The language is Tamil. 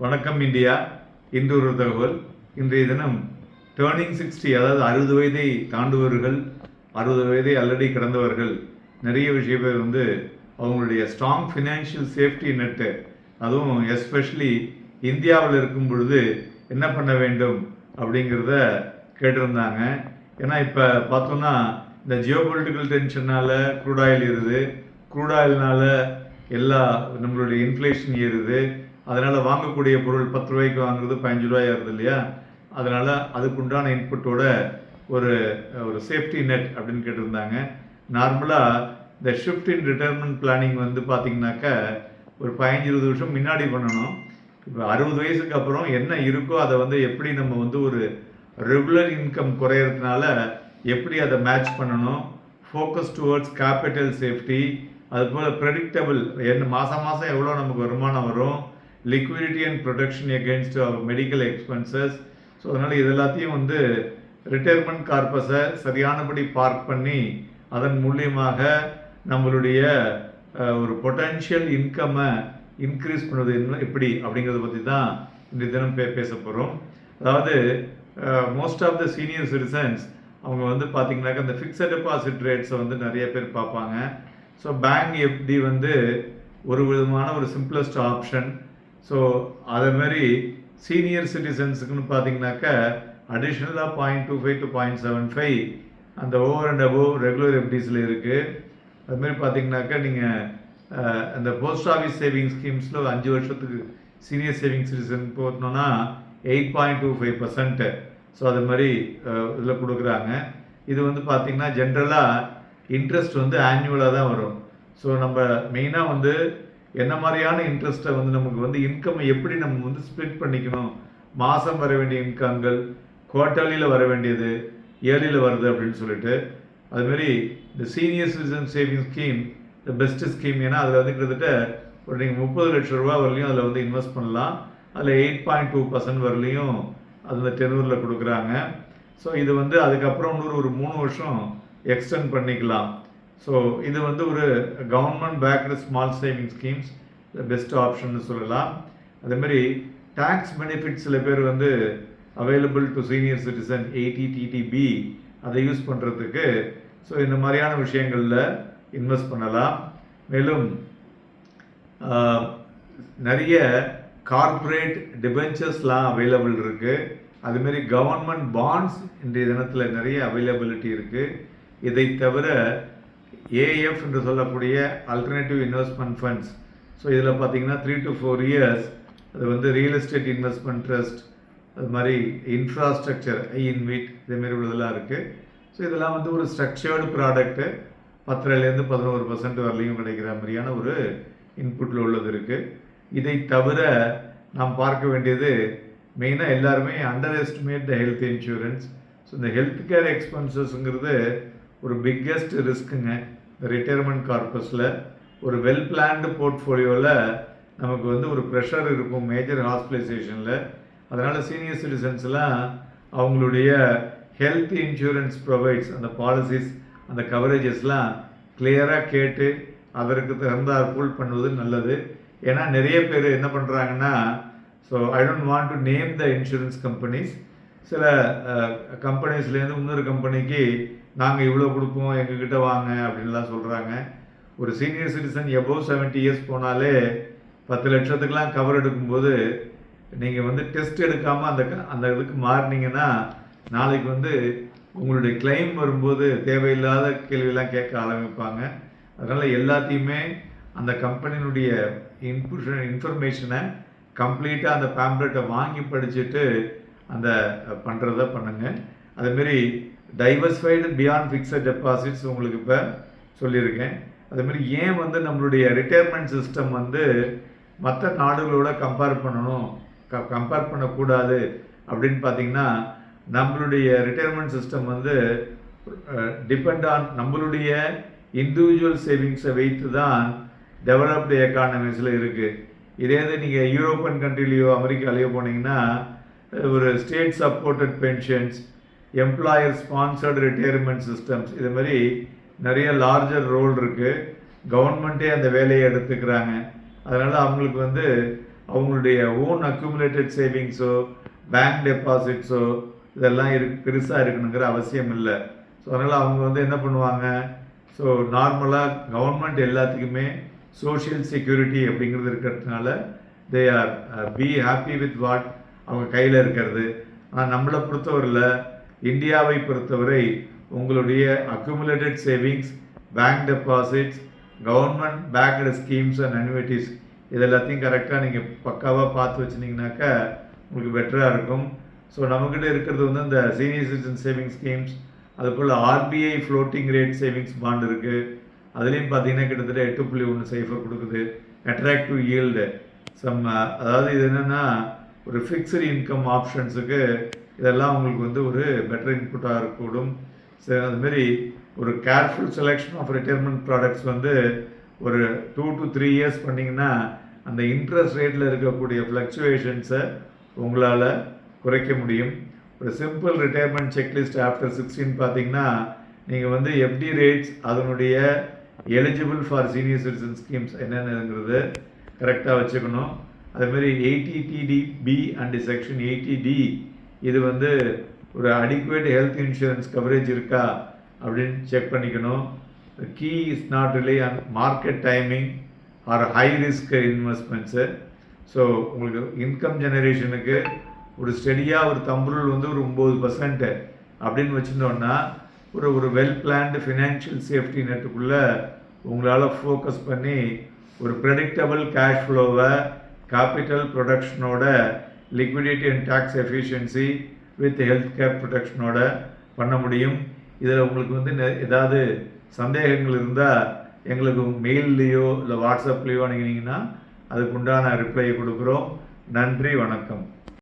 வணக்கம் இந்தியா. இன்று ஒரு தகவல். இன்றைய தினம் டேர்னிங் 60, அதாவது 60 வயதை தாண்டுவர்கள், 60 வயதை ஆல்ரெடி கடந்தவர்கள் நிறைய பேர் வந்து அவங்களுடைய ஸ்ட்ராங் ஃபினான்ஷியல் சேஃப்டி நெட்டு, அதுவும் எஸ்பெஷலி இந்தியாவில் இருக்கும் பொழுது என்ன பண்ண வேண்டும் அப்படிங்கிறத கேட்டிருந்தாங்க. ஏன்னா இப்போ பார்த்தோம்னா இந்த ஜியோபொலிட்டிக்கல் டென்ஷனால் க்ரூட் ஆயில் ஏறுது, க்ரூட் ஆயில்னால எல்லா நம்மளுடைய இன்ஃப்ளேஷன் ஏறுது. அதனால் வாங்கக்கூடிய பொருள் 10 ரூபாய்க்கு வாங்குறது 15 ரூபாய் ஆகுது இல்லையா? அதனால் அதுக்குண்டான இன்புட்டோட ஒரு ஒரு சேஃப்டி நெட் அப்படின்னு கேட்டிருந்தாங்க. நார்மலாக இந்த ஷிஃப்ட் இன் ரிட்டைர்மெண்ட் பிளானிங் வந்து பார்த்திங்கனாக்கா ஒரு 15-20 வருஷம் முன்னாடி பண்ணணும். இப்போ 60 வயசுக்கு அப்புறம் என்ன இருக்கோ அதை வந்து எப்படி நம்ம வந்து ஒரு ரெகுலர் இன்கம் குறையிறதுனால எப்படி அதை மேட்ச் பண்ணணும், ஃபோக்கஸ் டுவர்ட்ஸ் கேபிட்டல் சேஃப்டி, அதுபோல் ப்ரெடிக்டபிள் என்ன மாதம் எவ்வளோ நமக்கு வருமானம் வரும், liquidity and protection against medical expenses. So அதனால் இது எல்லாத்தையும் வந்து ரிட்டையர்மெண்ட் கார்பஸை சரியானபடி பார்க் பண்ணி அதன் மூலியமாக நம்மளுடைய ஒரு பொட்டன்ஷியல் இன்கம்மை இன்க்ரீஸ் பண்ணுறது எப்படி அப்படிங்கிறத பற்றி தான் இந்த தினம் பேச போகிறோம். அதாவது most of the senior citizens அவங்க வந்து பார்த்திங்கனாக்கா இந்த ஃபிக்ஸட் டெபாசிட் ரேட்ஸை வந்து நிறைய பேர் பார்ப்பாங்க. ஸோ பேங்க் எஃப்டி வந்து ஒரு விதமான ஒரு சிம்பிளஸ்ட் ஆப்ஷன். ஸோ அதேமாதிரி சீனியர் சிட்டிசன்ஸுக்குன்னு பார்த்தீங்கன்னாக்கா அடிஷ்னலாக 0.25 to 0.75 அந்த ஓவர் அண்ட் அபோவ் ரெகுலர் எஃப்டிஸில் இருக்குது. அதுமாரி பார்த்தீங்கன்னாக்கா நீங்கள் அந்த போஸ்ட் ஆஃபீஸ் சேவிங் ஸ்கீம்ஸில் 5 வருஷத்துக்கு சீனியர் சேவிங் சிட்டிசன் போட்டோன்னா 8.25%. ஸோ அது மாதிரி இதில் கொடுக்குறாங்க. இது வந்து பார்த்திங்கன்னா ஜென்ரலாக இன்ட்ரெஸ்ட் வந்து ஆனுவலாக தான் வரும். ஸோ நம்ம மெயினாக வந்து என்ன மாதிரியான இன்ட்ரெஸ்ட்டை வந்து நமக்கு வந்து இன்கம் எப்படி நம்ம வந்து ஸ்ப்ளிட் பண்ணிக்கணும், மாதம் வர வேண்டிய இன்கம்கள் குவார்ட்டர்லியில் வர வேண்டியது இயர்லியில் வருது அப்படின்னு சொல்லிட்டு, அதுமாரி இந்த senior citizen saving scheme the best scheme. ஏன்னா அதில் வந்து கிட்டத்தட்ட ஒரு நீங்கள் 30 லட்சம் ரூபா வரலையும் அதில் வந்து இன்வெஸ்ட் பண்ணலாம். அதில் 8.2% வரலையும் அந்த டெனூரில் கொடுக்குறாங்க. ஸோ இது வந்து அதுக்கப்புறம் ஒரு 3 வருஷம் எக்ஸ்டெண்ட் பண்ணிக்கலாம். ஸோ இது வந்து ஒரு government backed small saving schemes best option சொல்லலாம். அதேமாதிரி டேக்ஸ் பெனிஃபிட் சில பேர் வந்து available to senior citizen 80TTB அதை யூஸ் பண்ணுறதுக்கு. ஸோ இந்த மாதிரியான விஷயங்களில் இன்வெஸ்ட் பண்ணலாம். மேலும் நிறைய கார்ப்பரேட் டிபென்ச்சர்ஸ்லாம் அவைலபிள் இருக்குது. அதுமாரி கவர்மெண்ட் பாண்ட்ஸ் இன்றைய தினத்தில் நிறைய அவைலபிலிட்டி இருக்குது. இதை தவிர ஏஎஃப் என்று சொல்லக்கூடிய அல்டர்னேட்டிவ் இன்வெஸ்ட்மெண்ட் ஃபண்ட்ஸ். ஸோ இதில் பார்த்தீங்கன்னா 3 to 4 years அது வந்து ரியல் எஸ்டேட் இன்வெஸ்ட்மெண்ட் ட்ரஸ்ட், அது மாதிரி இன்ஃப்ராஸ்ட்ரக்சர் ஐஇன்வீட் இதேமாரி உள்ளதெல்லாம் இருக்குது. ஸோ இதெல்லாம் வந்து ஒரு ஸ்ட்ரக்சர்டு ப்ராடக்ட்டு 10% 11% வரலையும் கிடைக்கிற மாதிரியான ஒரு இன்புட்டில் உள்ளது இருக்குது. இதை தவிர நாம் பார்க்க வேண்டியது மெயினாக எல்லாருமே under estimate the health insurance. So இந்த ஹெல்த் கேர் எக்ஸ்பென்சஸ்ங்கிறது ஒரு பிக்கெஸ்ட் ரிஸ்க்குங்க. இந்த ரிட்டையர்மெண்ட் கார்பஸில் ஒரு வெல் பிளான்டு போர்ட்ஃபோலியோவில் நமக்கு வந்து ஒரு ப்ரெஷர் இருக்கும் மேஜர் ஹாஸ்பிட்டலைசேஷனில். அதனால் சீனியர் சிட்டிசன்ஸ்லாம் அவங்களுடைய ஹெல்த் இன்சூரன்ஸ் ப்ரொவைட்ஸ் அந்த பாலிசிஸ் அந்த கவரேஜஸ்லாம் கிளியராக கேட்டு அதற்கு தகுந்தாற்போல் பண்ணுவது நல்லது. ஏன்னா நிறைய பேர் என்ன பண்ணுறாங்கன்னா, so I don't want to name the insurance companies, சில கம்பெனிஸ்லேருந்து இன்னொரு கம்பெனிக்கு நாங்கள் இவ்வளோ கொடுப்போம் எங்ககிட்ட வாங்க அப்படின்லாம் சொல்கிறாங்க. ஒரு சீனியர் சிட்டிசன் எபோவ் 70 years போனாலே 10 லட்சத்துக்கெலாம் கவர் எடுக்கும்போது நீங்கள் வந்து டெஸ்ட் எடுக்காமல் அந்த இதுக்கு மாறினீங்கன்னா நாளைக்கு வந்து உங்களுடைய கிளைம் வரும்போது தேவையில்லாத கேள்வியெல்லாம் கேட்க ஆரம்பிப்பாங்க. அதனால் எல்லாத்தையுமே அந்த கம்பெனியினுடைய இன்ஃபர்மேஷனை கம்ப்ளீட்டாக அந்த பேம்ப்ளெட்டை வாங்கி படிச்சுட்டு அந்த பண்ணுறத பண்ணுங்கள். அதுமாரி டைவர்ஸ்ஃபைடு பியாண்ட் ஃபிக்ஸட் டெபாசிட்ஸ் உங்களுக்கு இப்போ சொல்லியிருக்கேன். அதுமாரி ஏன் வந்து நம்மளுடைய ரிட்டையர்மெண்ட் சிஸ்டம் வந்து மற்ற நாடுகளோட கம்பேர் பண்ணணும், கம்பேர் பண்ணக்கூடாது அப்படின்னு பார்த்தீங்கன்னா, நம்மளுடைய ரிட்டையர்மெண்ட் சிஸ்டம் வந்து டிபெண்ட் ஆன் நம்மளுடைய இண்டிவிஜுவல் சேவிங்ஸை வைத்து தான் டெவலப்டு எக்கானமிஸில் இருக்குது. இதே இது நீங்கள் யூரோப்பியன் கண்ட்ரிலேயோ அமெரிக்காலேயோ போனீங்கன்னா ஒரு state supported pensions, employer sponsored retirement systems, இது மாதிரி நிறைய லார்ஜர் ரோல் இருக்குது. கவர்மெண்ட்டே அந்த வேலையை எடுத்துக்கிறாங்க. அதனால் அவங்களுக்கு வந்து அவங்களுடைய ஓன் அக்யூமுலேட்டட் சேவிங்ஸோ பேங்க் டெபாசிட்ஸோ இதெல்லாம் பெருசாக இருக்கணுங்கிற அவசியம் இல்லை. ஸோ அதனால் அவங்க வந்து என்ன பண்ணுவாங்க, ஸோ நார்மலாக கவர்மெண்ட் எல்லாத்துக்குமே சோஷியல் செக்யூரிட்டி அப்படிங்கிறது இருக்கிறதுனால they are be happy with what அவங்க கையில் இருக்கிறது. ஆனால் நம்மளை பொறுத்தவரையில், இந்தியாவை பொறுத்தவரை உங்களுடைய accumulated savings, bank deposits, government backed schemes and annuities இது எல்லாத்தையும் கரெக்டாக நீங்கள் பக்காவாக பார்த்து வச்சுருந்தீங்கனாக்கா உங்களுக்கு பெட்டராக இருக்கும். ஸோ நம்மக்கிட்ட இருக்கிறது வந்து இந்த சீனியர் சிட்டிசன் சேவிங்ஸ் ஸ்கீம்ஸ், அதுபோல் RBI floating rate savings bond இருக்குது. அதுலேயும் பார்த்தீங்கன்னா கிட்டத்தட்ட 8.1 சைஃபர் கொடுக்குது. அட்ராக்டிவ் ஈல்டு அதாவது இது என்னென்னா ஒரு ஃபிக்ஸ்டு இன்கம் ஆப்ஷன்ஸுக்கு இதெல்லாம் உங்களுக்கு வந்து ஒரு பெட்டர் இன்புட்டாக இருக்கக்கூடும். அதுமாரி ஒரு careful selection of retirement products வந்து ஒரு 2 to 3 இயர்ஸ் பண்ணிங்கன்னா அந்த இன்ட்ரெஸ்ட் ரேட்டில் இருக்கக்கூடிய ஃப்ளக்சுவேஷன்ஸை உங்களால் குறைக்க முடியும். ஒரு சிம்பிள் ரிட்டையர்மெண்ட் செக்லிஸ்ட் ஆஃப்டர் 16 பார்த்தீங்கன்னா நீங்கள் வந்து எஃப்டி ரேட்ஸ் அதனுடைய eligible for senior citizen schemes என்னென்னங்கிறது கரெக்டாக வச்சுக்கணும். அதேமாரி 80TD-B அண்ட் செக்ஷன் 80D இது வந்து ஒரு அடிக்குவேட் ஹெல்த் இன்சூரன்ஸ் கவரேஜ் இருக்கா அப்படின்னு செக் பண்ணிக்கணும். Key is not rely on market timing or high risk investments. So உங்களுக்கு இன்கம் ஜெனரேஷனுக்கு ஒரு ஸ்டெடியாக ஒரு தம்புருள் வந்து ஒரு 9% அப்படின்னு வச்சுருந்தோன்னா ஒரு வெல் பிளான்டு ஃபினான்ஷியல் சேஃப்டி நெட்டுக்குள்ளே உங்களால் ஃபோக்கஸ் பண்ணி ஒரு ப்ரெடிக்டபிள் கேஷ் ஃப்ளோவை கேபிட்டல் ப்ரொடக்ஷனோட liquidity and tax efficiency with health care ப்ரொடெக்ஷனோட பண்ண முடியும். இதில் உங்களுக்கு வந்து ஏதாவது சந்தேகங்கள் இருந்தால் எங்களுக்கு மெயில்லையோ இல்லை வாட்ஸ்அப்லேயோ அனுப்பினீங்கன்னா அதுக்கு உண்டான ரிப்ளை கொடுக்குறோம். நன்றி, வணக்கம்.